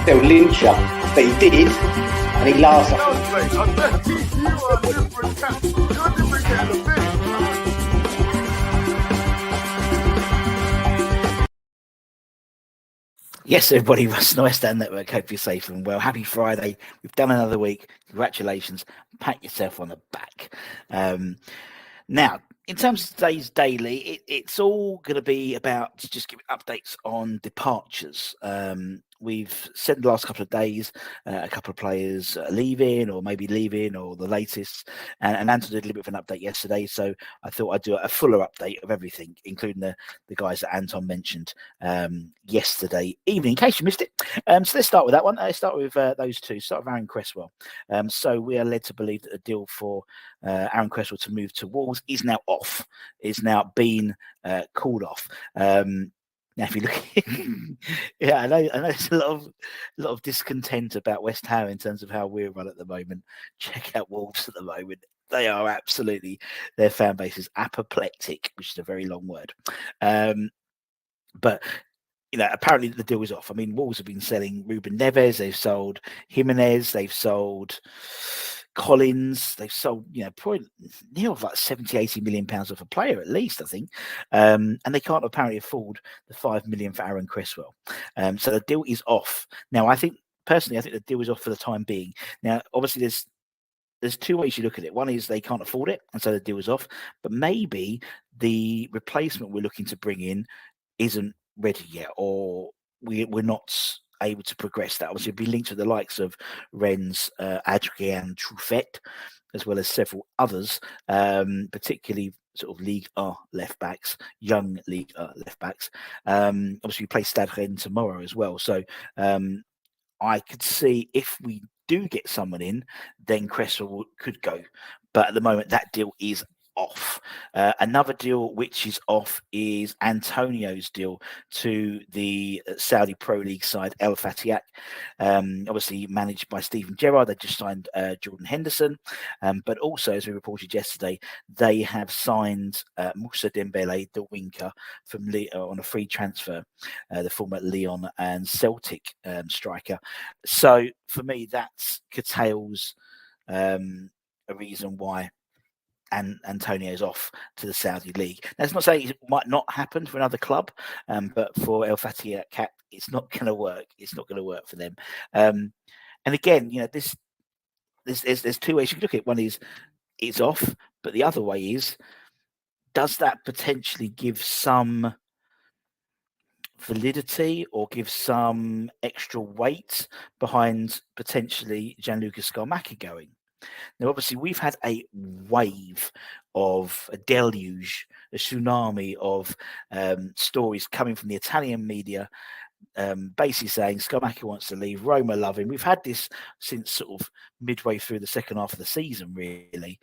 They'll lynch you, but he did, and he laughs at Yes, everybody, Russell West Ham Network. Hope you're safe and well. Happy Friday. We've done another week. Congratulations. Pat yourself on the back. Now, in terms of today's daily, it's all going to be about just giving updates on departures. We've said the last couple of days, a couple of players leaving or maybe leaving or the latest. And Anton did a little bit of an update yesterday. So I thought I'd do a fuller update of everything, including the guys that Anton mentioned yesterday evening, in case you missed it. So let's start with that one. Let's start with those two. Start with Aaron Cresswell. So we are led to believe that the deal for Aaron Cresswell to move to Wolves is now off, is now been called off. Now, if you look, I know there's a lot of discontent about West Ham in terms of how we're run at the moment. Check out Wolves at the moment; they are absolutely, their fan base is apoplectic, which is a very long word. But apparently the deal is off. I mean, Wolves have been selling Ruben Neves, they've sold Jimenez, they've sold Collins, they've sold, probably near like 70-80 million pounds of a player at least, I think. And they can't apparently afford the 5 million for Aaron Cresswell. So the deal is off. Now, I think the deal is off for the time being. Now, obviously, there's two ways you look at it. One is they can't afford it, and so the deal is off. But maybe the replacement we're looking to bring in isn't ready yet, or we're not able to progress that. Obviously, it'll be linked to the likes of Rennes, Adrien Truffet, as well as several others, particularly sort of League R left backs, young League R left backs. Obviously, we play Stade Rennes tomorrow as well. So I could see if we do get someone in, then Cresswell could go. But at the moment, that deal is off. Another deal which is off is Antonio's deal to the Saudi Pro League side El Fatiak, obviously managed by Steven Gerrard. They just signed Jordan Henderson, but also, as we reported yesterday, they have signed Moussa Dembele, the winker from on a free transfer, the former Lyon and Celtic striker. So for me, that curtails a reason why and Antonio's off to the Saudi League. That's not saying it might not happen for another club, but for El Fatiha Cat, it's not going to work. It's not going to work for them. And again, there's two ways you can look at it. One is it's off, but the other way is, does that potentially give some validity or give some extra weight behind potentially Gianluca Scamacca going? Now, obviously, we've had a wave of a deluge, a tsunami of stories coming from the Italian media, basically saying Scamacca wants to leave, Roma love him. We've had this since sort of midway through the second half of the season, really.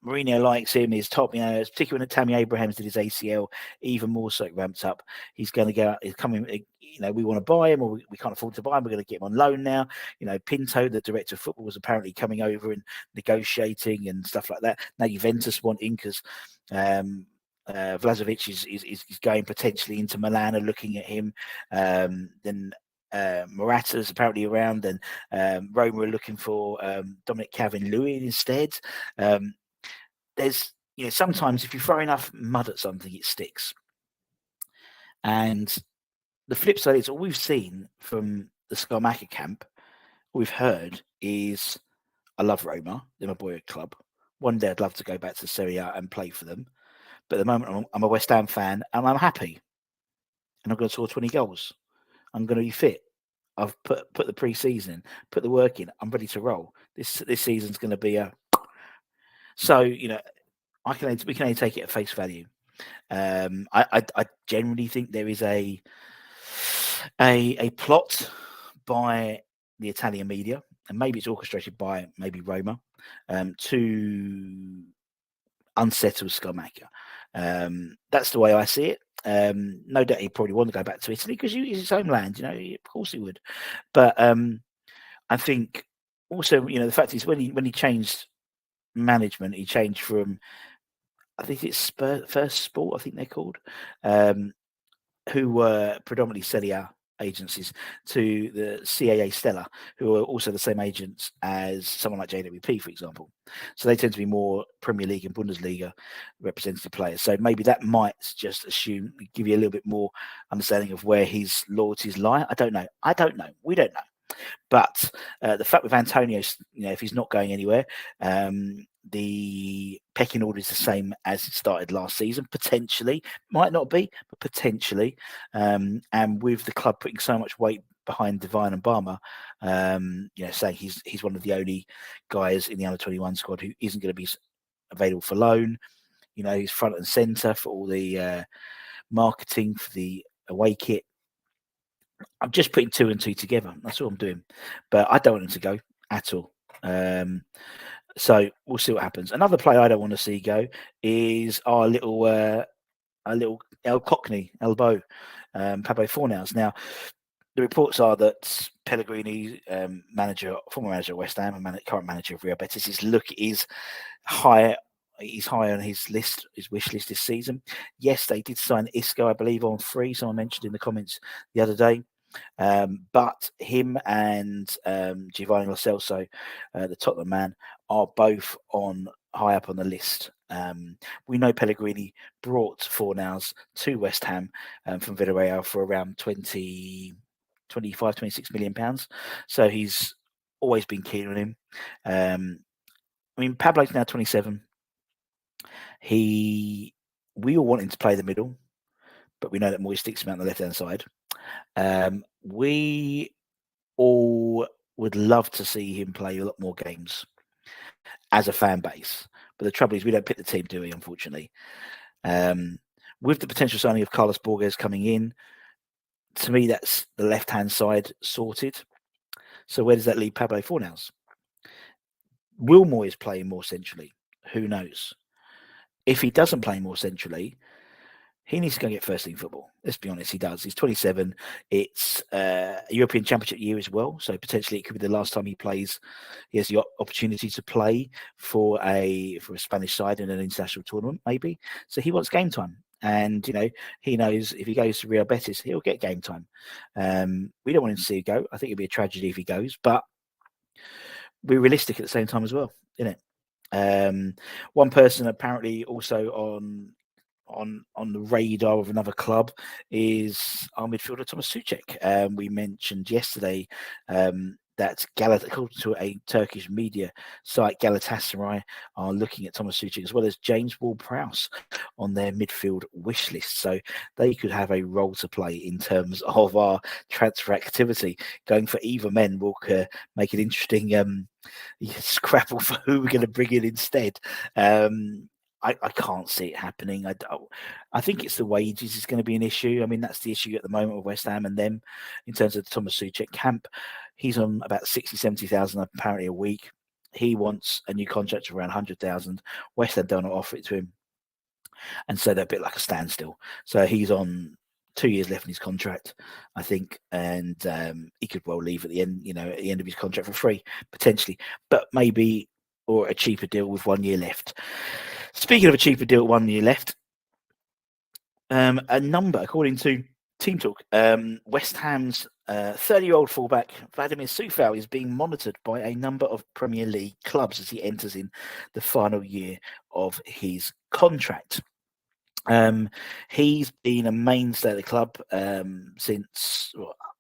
Mourinho likes him. He's top, particularly when Tammy Abrahams did his ACL, even more so it ramped up. He's going to go out, he's coming, we want to buy him, or we can't afford to buy him. We're going to get him on loan now. Pinto, the director of football, was apparently coming over and negotiating and stuff like that. Now Juventus want in because Vlahovic is going potentially into Milan and looking at him. Then Morata's apparently around, and Roma are looking for Dominic Calvert-Lewin instead. There's, sometimes if you throw enough mud at something, it sticks. And the flip side is all we've seen from the Scamacca camp, all we've heard is, I love Roma, they're my boyhood club. One day I'd love to go back to Serie A and play for them. But at the moment, I'm a West Ham fan and I'm happy. And I'm going to score 20 goals. I'm going to be fit. I've put the pre-season, put the work in. I'm ready to roll. This season's going to be a... So, we can only take it at face value. I generally think there is a plot by the Italian media, and maybe it's orchestrated by maybe Roma, to unsettle Scamacca. That's the way I see it. No doubt he probably want to go back to Italy because it's his homeland. Of course he would. But I think also, the fact is when he changed management, he changed from, I think it's First Sport, I think they're called, who were predominantly Serie A agencies, to the CAA Stella, who are also the same agents as someone like JWP, for example. So they tend to be more Premier League and Bundesliga representative players. So maybe that might just give you a little bit more understanding of where his loyalties lie. I don't know. We don't know. But the fact with Antonio, if he's not going anywhere, the pecking order is the same as it started last season. Potentially, might not be, but potentially. And with the club putting so much weight behind Divine and Barmer, saying he's one of the only guys in the under-21 squad who isn't going to be available for loan. He's front and centre for all the marketing for the away kit. I'm just putting 2 and 2 together. That's all I'm doing. But I don't want him to go at all. So we'll see what happens. Another player I don't want to see go is our little El Cockney, Elbow, Pablo Fornals. Now, the reports are that Pellegrini, former manager of West Ham and current manager of Real Betis, is high. He's high on his wish list this season. Yes, they did sign Isco, I believe, on free. Someone mentioned in the comments the other day. But him and Giovanni Lo Celso, the Tottenham man, are both high up on the list. We know Pellegrini brought Fornals to West Ham from Villarreal for around 25, 26 million pounds. So he's always been keen on him. Pablo's now 27. We all want him to play the middle, but we know that Moyes sticks him out on the left-hand side. We all would love to see him play a lot more games as a fan base. But the trouble is we don't pick the team, do we, unfortunately? With the potential signing of Carlos Borges coming in, to me, that's the left-hand side sorted. So where does that leave Pablo Fornals? Will Moyes play more centrally? Who knows? If he doesn't play more centrally, he needs to go get first team football. Let's be honest, he does. He's 27. It's a European Championship year as well, so potentially it could be the last time he plays. He has the opportunity to play for a Spanish side in an international tournament, maybe. So he wants game time, and he knows if he goes to Real Betis, he'll get game time. We don't want him to see him go. I think it'd be a tragedy if he goes, but we're realistic at the same time as well, isn't it? One person apparently also on the radar of another club is our midfielder Thomas Souček. We mentioned yesterday that according to a Turkish media site, Galatasaray are looking at Thomas Souček as well as James Ward-Prowse on their midfield wish list. So they could have a role to play in terms of our transfer activity. Going for either men will make an interesting scrabble for who we're going to bring in instead. I can't see it happening. I think it's the wages is going to be an issue. That's the issue at the moment with West Ham and them in terms of the Thomas Souček camp. He's on about 60, 70,000 apparently a week. He wants a new contract of around 100,000. West Ham don't offer it to him. And so they're a bit like a standstill. So he's on 2 years left in his contract, I think, and he could well leave at the end, at the end of his contract for free, potentially. But maybe, or a cheaper deal with 1 year left. Speaking of a cheaper deal, 1 year left, a number, according to Team Talk, West Ham's 30-year-old fullback, Vladimir Coufal, is being monitored by a number of Premier League clubs as he enters in the final year of his contract. He's been a mainstay at the club since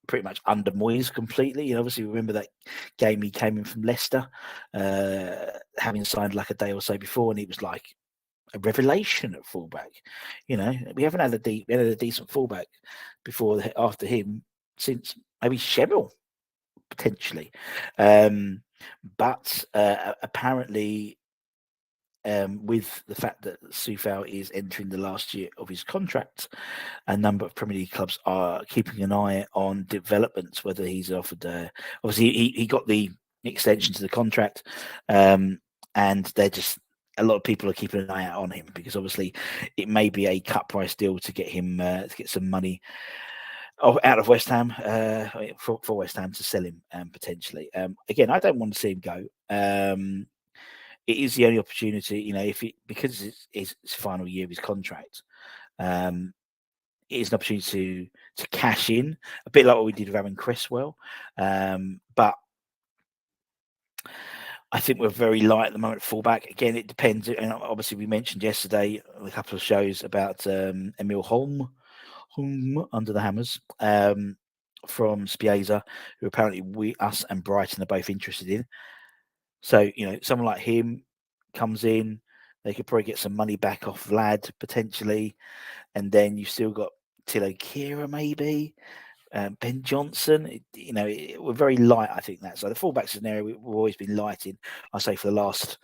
pretty much under Moyes completely. And obviously, remember that game he came in from Leicester, having signed like a day or so before, and he was like a revelation at fullback. We haven't had a decent fullback after him since maybe Shemel, potentially. But apparently, with the fact that Coufal is entering the last year of his contract, a number of Premier League clubs are keeping an eye on developments, whether he's offered. Obviously, he got the extension to the contract, and they're just. A lot of people are keeping an eye out on him because obviously it may be a cut price deal to get him to get some money out of West Ham for West Ham to sell him potentially. Again, I don't want to see him go. It is the only opportunity, if because it's his final year of his contract. It is an opportunity to cash in, a bit like what we did with Aaron Cresswell. But I think we're very light at the moment at fullback. Again, it depends. And obviously, we mentioned yesterday a couple of shows about Emil Holm under the Hammers from Spieza, who apparently us and Brighton are both interested in. So, someone like him comes in, they could probably get some money back off Vlad potentially. And then you've still got Tilo Kehrer maybe. Ben Johnson, we're very light, I think that. So the fullback scenario, we've always been light in, I say, for the last,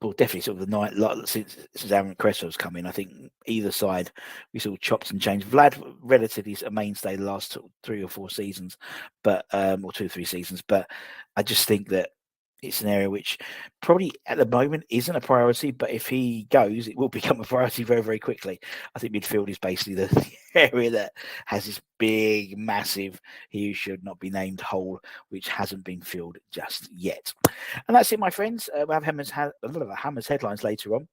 well, definitely sort of the night since Aaron Cresswell's come in. I think either side we sort of chopped and changed. Vlad relatively a mainstay the last 3 or 4 seasons, but or 2 or 3 seasons. But I just think that it's an area which probably at the moment isn't a priority, but if he goes, it will become a priority very, very quickly. I think midfield is basically the area that has this big, massive, he who should not be named hole, which hasn't been filled just yet. And that's it, my friends. We'll have Hammers headlines later on.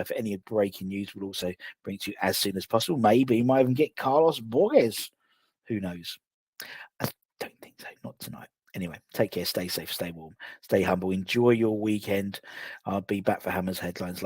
For any breaking news, we'll also bring it to you as soon as possible. Maybe we might even get Carlos Borges. Who knows? I don't think so. Not tonight. Anyway, take care, stay safe, stay warm, stay humble, enjoy your weekend. I'll be back for Hammers headlines later.